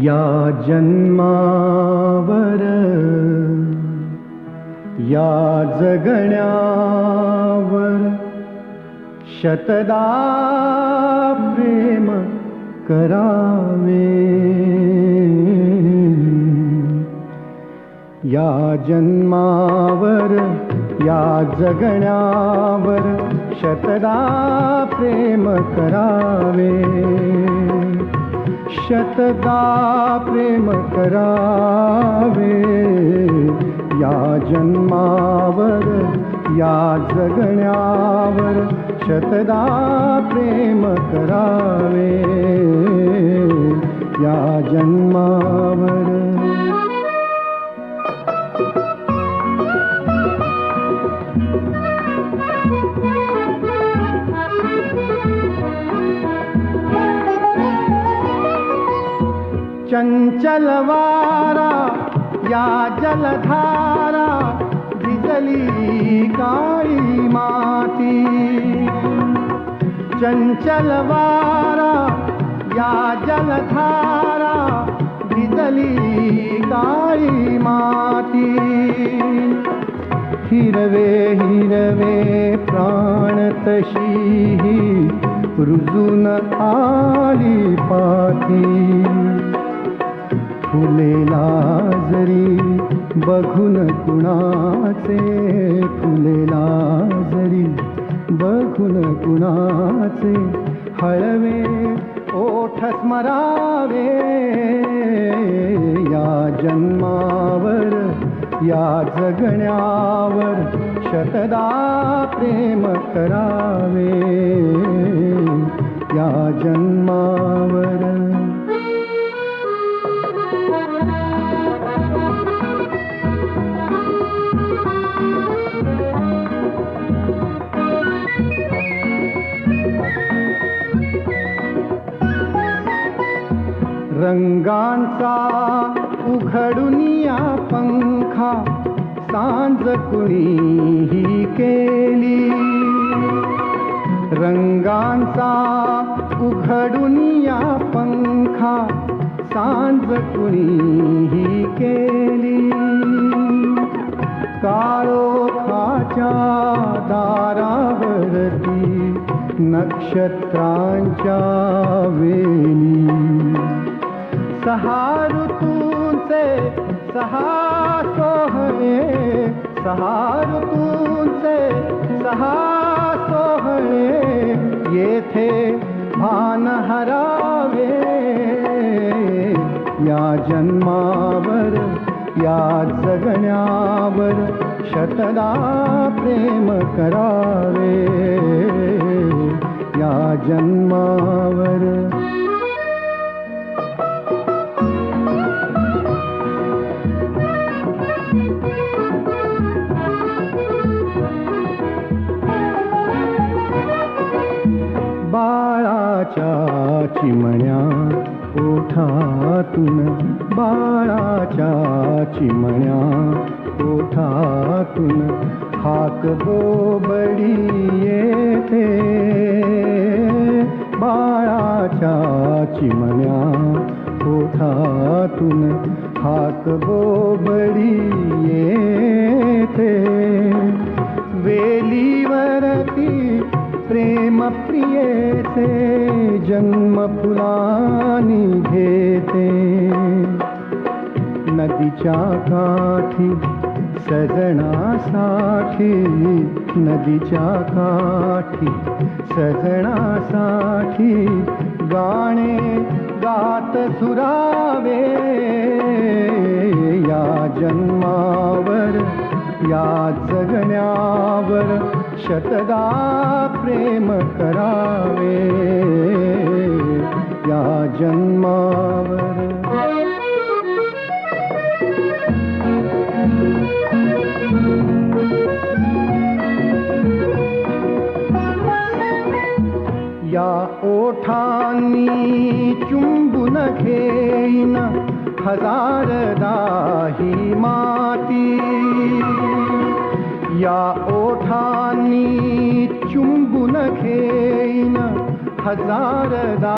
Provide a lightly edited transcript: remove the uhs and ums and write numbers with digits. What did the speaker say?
या जन्मावर या जगण्यावर शतदा प्रेम करावे. या जन्मावर या जगण्यावर शतदा प्रेम करावे. शतदा प्रेम करावे. या जन्मावर या जगण्यावर शतदा प्रेम करावे. या जन्मावर चंचल वारा या जलधारा भिजली काळी माती. चंचल वारा या जलधारा भिजली काळी माती. हिरवे हिरवे प्राण तशी रुजून आली पाती. फुलेला जरी बघून कुणाचे फुलेला जरी बघून कुणाचे हळवे ओठ स्मरावे. या जन्मावर या जगण्यावर शतदा प्रेम करावे. या जन्मावर रंगांचा उघडुनिया पंखा सांज कुणीही केली. रंगांचा उघडुनिया पंखा सांज कुणीही केली. काळोखाच्या दारावरती नक्षत्रांच्या वेली. सहा ऋतूंचे सहा सोहळे सहा ऋतूंचे सहा सोहळे येथे भान हरावे. या जन्मावर या जगण्यावर शतदा प्रेम करावे. या जन्मावर बाळाच्या चिमण्या ओठातून बाळाच्या चिमण्या ओठातून हाक बोबडी येते. बाळाच्या चिमण्या ओठातून हाक बोबडी येते. वेलीवरती प्रेम प्रियेचे जन्म फुलानी घेते. नदीच्या काठी सजनासाठी नदीच्या काठी सजनासाठी गाणे गात झुरावे. या जन्मावर या जगण्यावर शतदा प्रेम करावे. या जन्मावर या ओठांनी चुंबून घेईन हजारदा ही माती. या ओठांनी चुंबून घेईन हजारदा